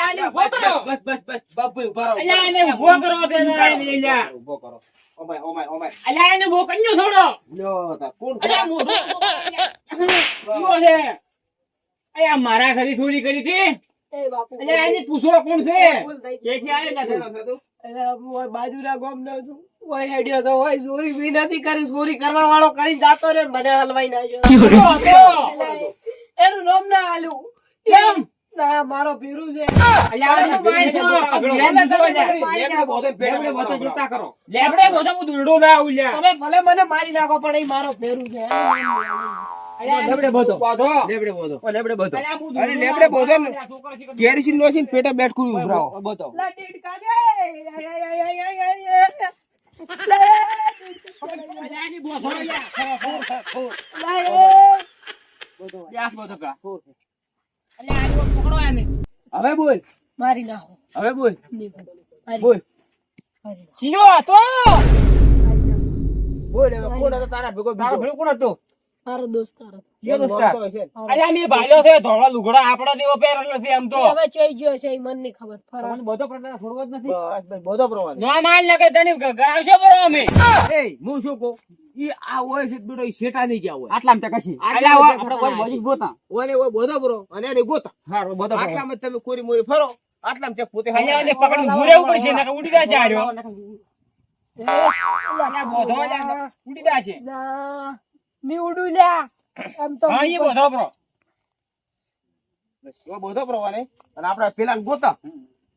આને ઉભો કરો. બસ બાપુ ઉભા રહો. અલ્યા આને ઉભો કરો પેલા અલ્યા. ઉભો કરો. ઓમાય અલ્યા આને ઉભો કર્યો થોડો. લ્યો તા કોણ અલ્યા મોઢું ઉભો છે. અલ્યા મારા ઘરે ચોરી કરી હતી. એ બાપુ અલ્યા આને પૂછો કોણ છે? ભૂલ થઈ ગઈ. ક્યાંથી આવેલા થતું? એટલે હું બાજુના ગામનો છું. ઓય હેડ્યો તો ઓય ચોરી બી નથી કરી, ચોરી કરવા વાળો કરીને જાતો રહ્યો ને મને હલવાઈ નાખ્યો. એટલે એનું નામ ના આલ્યું. કેમ? ના મારો પીરું છે. અલ્યા આને મારી છો. લેબડે બોધો પેટે બોધો જોતા કરો. લેબડે બધો હું દુરડો ના ઉલ્યા. તમે ભલે મને મારી નાખો પણ એ મારો પેરું છે. અલ્યા લેબડે બધો. લેબડે બોધો. અલ્યા હું અરે લેબડે બોધો ને. કેરીસીન નોસીન પેટે બેઠ કરી ઉભરાવો. લા ટીડકા દે. અલ્યા આની બોધો અલ્યા. લા એ. યાસ બોધો કા. અલ્યા આની પકડો આને. હવે બોલ. મારી નાખો. હવે બોલ. મારી બોલ. નાખો. ચિયો હતો. બોલ હવે કોણ હતો તારા ભેગો તારો બીજો? ભેગો કોણ હતો? મારો દોસ્તાર હતો. કયો દોસ્તાર? બોલતો હશે ને. અલ્યા મે ભાલ્યો છે ધોળા લુગડા આપડા જેવો પહેરેલો છે એમ તો. એ હવે ચોઈ ગયો છે એ મને નહીં ખબર. તમને બધો પ્રકાર છોડવો જ નથી. બસ બોધો પ્રવાહ. નો માલ ન કે તને ગરાવશે બરો અમે. એ હું શું કહું? ઈ આ હોય છે બેટો ઈ શેઠા નહીં ગયા હોય. આટલામ તે કશી. આટલા અલ્યા બધા આપણે કોઈ બોજી ગોતા. ઓને ઓય બોધો બરો અને એને ગોતા. હારો બધો. આટલામાં તમે કોરી મોરી ફરો. આટલામાં તે પોતે અલ્યા એને પકડી ઉભું રહેવું પડશે નકર ઉડી જશે આર્યો. અલ્યા બોધો અલ્યા ઉડી જશે. ના ની ઉડું લ્યા. એમ તો હા ઈ બોધો બ્રો. ઓ બોધો પ્રવાહ ને અને આપણે પેલા ગોતા.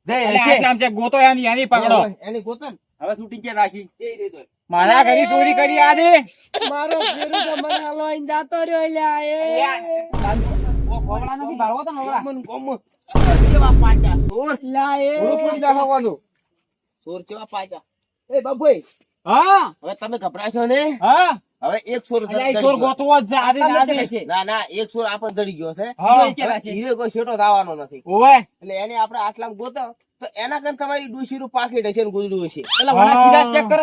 જય અલ્યા હશે. આટલામ તે ગોતો એની પકડો. એની ગોતા ને હવે શૂટિંગ કે રાખી. એ રીતો. મારા ઘરે ચોરી કરી આ દે. મારો પેરું તો મને હલવાઈને જાતો રહ્યો લ્યા. એ ઓ ખોબળા નથી ભાળવો તો નવરા. Common common. ચોર કેવા પાછા ચોર. લા એ પૂરી દાખવવાનું. ચોર કેવા પાછા. એ બાબુઈ હા હવે તમે ગભરાશો ને. હા હવે એક ચોર અલ્યા ઈ ચોર ગોતવો જ છે આદે આદે. ના એક ચોર આપણ દડી ગયો છે. હા હીરે કોઈ શેઠો થવાનો નથી. ઓય એટલે એને આપણે આટલામાં ગોતો તો એના કરતા તમારી ડુસીનું પાકીટ હશે ને ગોદડું હશે. પેલા વના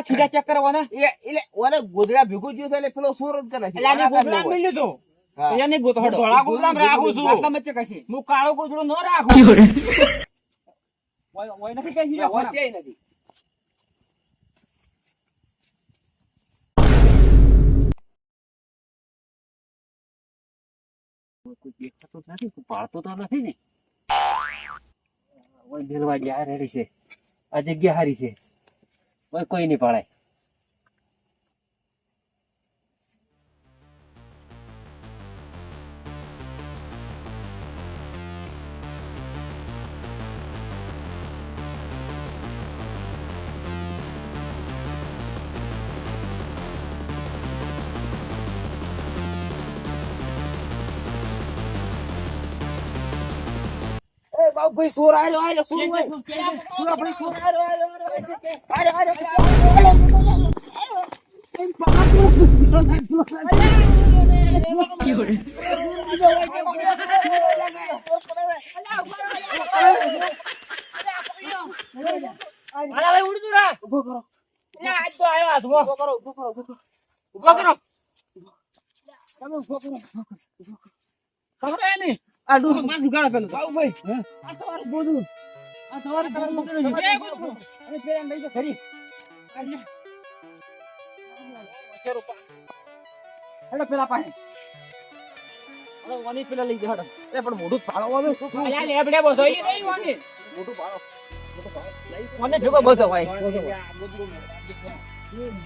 ખીડા ચેક કરે વના. એટલે ઓને ગોદડા ભેગું જ્યો છે એટલે પેલો ચોર જ કરે છે. એટલે આને ગોદડા મળ્યું તો. હા. એને ગોતો હડો. ધોળા ગોદડામાં રાખું છું. આટલા વચ્ચે કશી. હું કાળો ગોદડો ન રાખું. ઓય નથી કઈ હીરા વચ્ચેય નથી. કોઈ દેખાતો જ નથી, કોઈ પાડતો તો નથી ને. ઓય મેલવાડી આ રેડી છે. આ જગ્યા હારી છે. ઓય કોઈ નહીં પાડાય. એ બાપુભાઈ ચોર આયો ચોર હોય. ચોર આપણે ચોર અલા ભાઈ ઉડી તું રા. ઉભો કરો. અલ્યા આજ તો આયો આ ઉભો કરો. ઉભો કરો. તમે ઉભો કરો. ખબર હે ને આ ડૂ માર જુગાડો પેલો. બાપુભાઈ આ તમારું બોધું. આ તમારે કલર મોકલ્યો છે. એ ગોતો. અને પેલા લઈ જા ખરી. હેડો પેલા પાસે. હવે ઓની પેલા લઈ જા હેડો. એ પણ મોઢું ફાળવવાનું શું થાય? અલ્યા લેબડે બધો ઈ નહીં ઓની. મોઢું ફાળો. ઓને ભેગો બધો ભાઈ.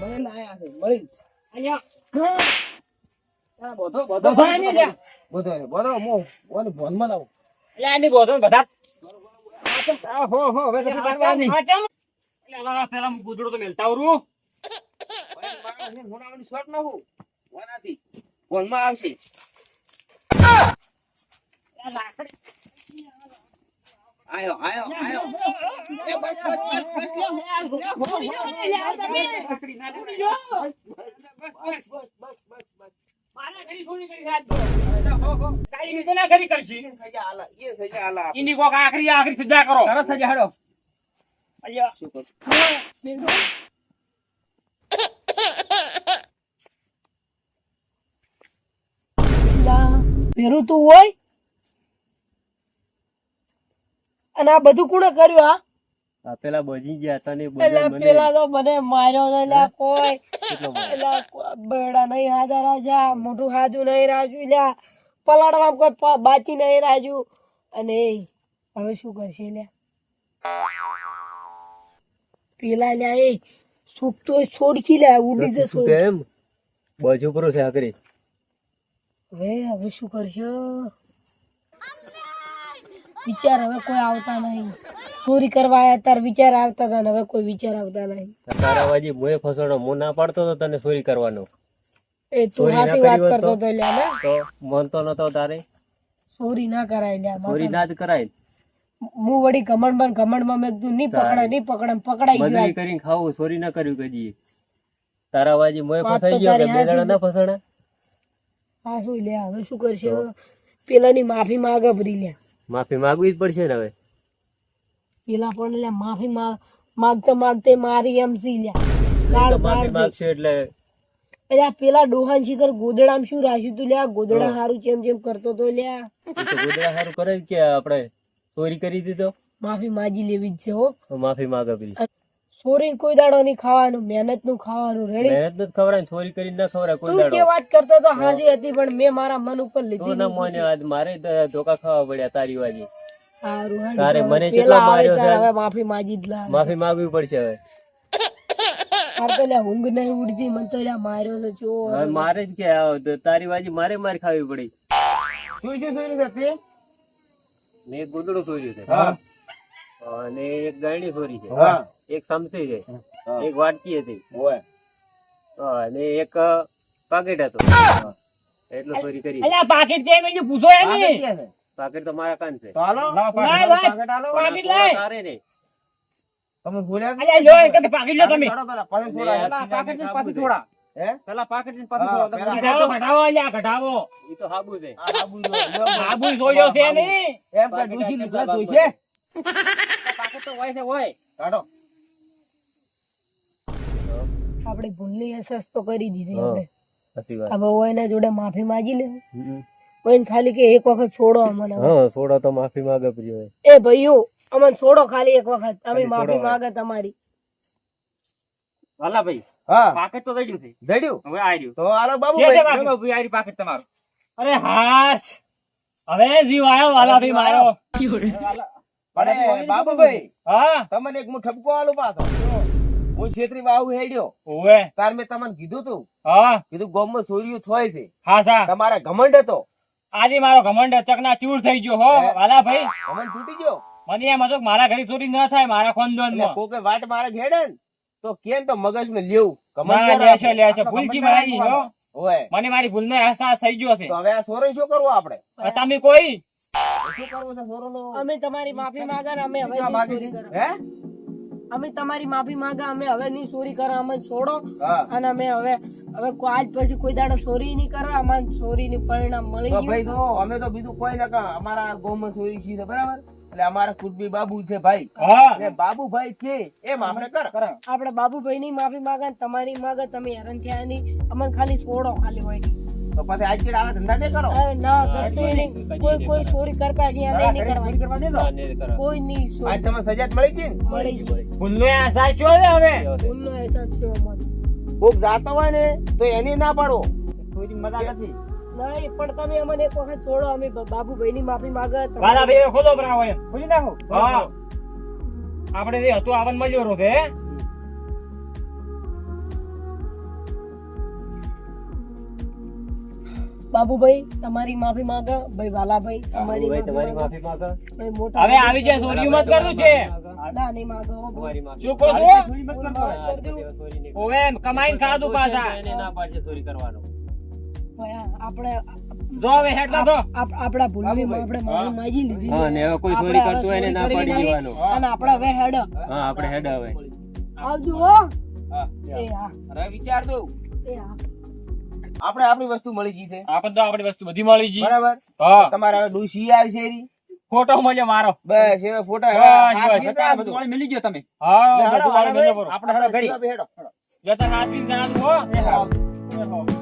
મળીને આયા છે મળી. અલ્યા બધો બધો નહીં લ્યા. બધો મો ઓને ભોનમાં લાવો. અલ્યા આની બધો બધા. હો હવે તો કરવાની. અલ્યા પેલા હું ગુદડો તો મેલતા આવરું. મોડાવાની શોટ ન હું ઓનાથી ભોનમાં આવશે. આયો એ બસ આખરી સજા કરો. તરત સજા હેડો. અલ્યા શું કરું? પેરું તું હોય અને અને આ બધું કોણે કર્યું આ આ પેલા બજી ગયા હતા ને એટલે પેલા તો મને માર્યો છે લ્યા કોઈ એટલે બેડા નહીં હાજર રાજા મોઢું હાજુ નહીં રાજુ લ્યા પલાડવા કોઈ બાચી નહીં રાજુ અને હવે શું કરશે લ્યા પેલા લ્યા એ સુકતો છોડકી લ્યા ઉડી જશો એમ બજુ પર છે આકરી હવે શું કરશે વિચાર હવે કોઈ આવતા નહીં ચોરી કરવા આયા તાર વિચાર આવતા હતા ને હવે કોઈ વિચાર આવતા નહીં તારા વાજી મોએ ફસોડો મો ના પાડતો તો તને ચોરી કરવાનો એ તું હાસી વાત કરતો તો લ્યા ને તો મનતો નતો તારે ચોરી ના કરાય લ્યા ચોરી ના જ કરાય હું વળી ઘમંડમાં મેં કીધું નહીં પકડાય પકડાઈ ગયો મજૂરી કરીને ખાવું ચોરી ના કર્યું કદી તારા વાજી મોએ ફસાઈ ગયો કે બે જણા ના ફસાણા હા શું લ્યા હવે શું કરશે પેલાની માફી માંગે ભરી લ્યા માફી માંગવી જ પડશે ને હવે પેલા પણ લ્યા માફી માંગતે મારી એમ સી લ્યા માફી માંગશે એટલે આ પેલા ડોહાન શિખર ગોદડામાં શું રાખ્યું તું લ્યા ગોદડા હારું જેમ કરતો તો લ્યા ગોદડા સારું કરે કે આપણે ચોરી કરી દીધો માફી માજી લેવી જ છે હો માફી માંગે પેલી ચોરી કોઈ દાડો નહીં ખાવાનું મહેનત નું ખાવાનું રેડી મહેનત નથી ખવડાય ચોરી કરી ના ખવડાય કોઈ તું દાડો જે વાત કરતો તો હાજી હતી પણ મેં મારા મન ઉપર લીધી તું ના મોને આજ મારે ધોકા ખાવા પડ્યા તારી વાજી હારું હેડ. તારે મને પેલા કેટલો આવે માર્યો તારે છે હવે માફી માજી જ લા માફી માંગવી પડશે હવે મારે તો લ્યા ઊંઘ નહીં ઉડતી મને તો લ્યા માર્યો છે જો હવે મારે જ કે તારી વાજી મારે માર ખાવી પડી તું શું ચોરી કરતી મેં એક ગોદડું ચોર્યું છે હા અને એક ગાયણી ચોરી છે હા એક સમસી છે હા. એક વાટકી હતી ઓય અને એક પાકેટ હતો એટલું ચોરી કરી અલ્યા પાકીટ કેમ એની પૂછો પાકેટ ક્યાં છે? પાકેટ તો મારા કાન છે તો હાલો લાય. પાકેટ હાલો. પાકીટ લાય. તારે નહીં તમે ભૂલ્યા કે? અલ્યા લો એક પાકીટ લો તમે છોડો પેલા, પછી છોડાય. પેલા પાકેટ ની પાછી છોડા. હે? પેલા પાકેટ ની હા, પાછી પેલા ઘટાડો ઘટાડો અલ્યા ઘટાડો ઈ તો હાબુ છે આ આબુ જો, લ્યો. આબુ જોયો છે નહીં એમ કે ડૂસી લુગડા જોઈશે? પાકેટ તો હોય છે હોય કાઢો. આપણે ભૂલની અહેસાસ તો કરી દીધી હા. આપણે સાચી વાત હવે હું એના જોડે માફી માંગી લે હમ. પણ ખાલી કે એક વખત છોડો અમને હા થોડા તો માફી માંગે પ્રિય એ ભાઈઓ અમને છોડો ખાલી એક વખત અમે ખાલી માફી છોડો. માંગે તમારી વાલા ભાઈ હા પાકેટ તો દઈ છે જડ્યું હવે આ રહ્યું તો હાલો બાબુ છે ભાઈ. બાબુ ભાઈ આરી પાકેટ તમારું અરે હાશ હવે જીવ આવ્યો વાલા ભાઈ મારો અરે બાબુભાઈ હા તમને એક હું ઠપકો આલું પાછો હું છેતરી બાહુ હેડ્યો ઓવે તાર મેં તમને કીધું તું હા કીધું ગામમાં ચોરીઓ થાય છે હા સા તમારા ઘમંડ હતો આજે મારો ઘમંડ ચકના ચૂર થઈ ગયો હો વાલા ભાઈ ઘમંડ તૂટી ગયો મને એમ હતું કે મારા ઘરે ચોરી ન થાય મારા ખાનદાન એટલે કોકે વાટ મારે ઘેડે ને તો કેમ તો મગજ માં લેવું ના, લેશે, લેશે. ભૂલથી મારી હો. હોય મને મારી ભૂલનો અહેસાસ થઈ ગયો છે તો હવે આ સોરો શું કરવું આપણે તમે કોઈ શું કરવું છે સોરો અમે તમારી માફી માંગા ને અમે હવે નહીં ચોરી કરે હે અમે તમારી માફી માંગા અમે હવે નહીં ચોરી કરે અમે છોડો હા. અને અમે હવે આજ પછી કોઈ દાડો ચોરી નહીં કરવા અમારે ચોરી ની પરિણામ મળી તો ગયું ભાઈ જો અમે તો બીજું કોઈ ના કહા અમારા ગામમાં ચોરી છે બરાબર એટલે અમારા કુટબી બાબુ છે ભાઈ હા એટલે બાબુભાઈ કે એમ આપણે કર આપણે બાબુભાઈ ની માફી માંગા ને તમારી માંગે તમે હેરાન થયા નહીં અમને ખાલી છોડો ખાલી હોય નહીં. તો પછી આજ કેડ આવા ધંધા નહીં કરો અરે ના ગતે નહીં કોઈ કોઈ ચોરી કરતા છે નહીં કરવા કોઈ નહીં ચોરી આજ તમને સજા જ મળી ગઈ ને મળી ગઈ ભૂલનો અહેસાસ શું છે હવે ભૂલનો અહેસાસ છે અમારો કોક જાતો હોય ને તો એની ના પાડો થોડી મજા નથી નહીં પણ તમે અમને એક વખત છોડો અમે બાબુભાઈ ની માફી માંગે વાલા ભાઈ ખોદો બનાવો એમ ખોલી નાખો હા આપણે જે હતું આવન મળ્યો રો છે બાબુભાઈ તમારી માફી માંગે ભાઈ વાલાભાઈ તમારી તમારી માફી માફી માંગો ભાઈ મોટા હવે આવી છે ચોરી મત કરવું છે ના નહીં માંગો હો ભાઈ. તમારી માફી શું કહો છો? ચોરી મત કરતો ચોરી નહીં ઓવે કમાઈને ખાધું પાછા એને ના પાડશે ચોરી કરવાનો ભાઈ, આપણે જો હવે હેડતા તો આપણા ભૂલની આપણે માફી માંગી લીધી હા ને હવે કોઈ ચોરી કરતું હોય એને ના પાડી દેવાનું અને આપણે હવે હેડ હા આપણે હેડ હવે આવજો હો હા એ હા અરે વિચાર દો એ હા આપણે આપણી વસ્તુ મળી ગઈ છે આપણે તો આપણી વસ્તુ બધી મળી ગઈ બરાબર હા તમારે હવે ડૂસી આવી છે એરી ફોટો મળ્યો મારો બસ એ ફોટા બસ, મળી ગયો તમે હા બધું વાળો મેલ્યો બરો. આપણે હેડો ઘરી હેડો જતા નાચી જણાવું હો હેડો.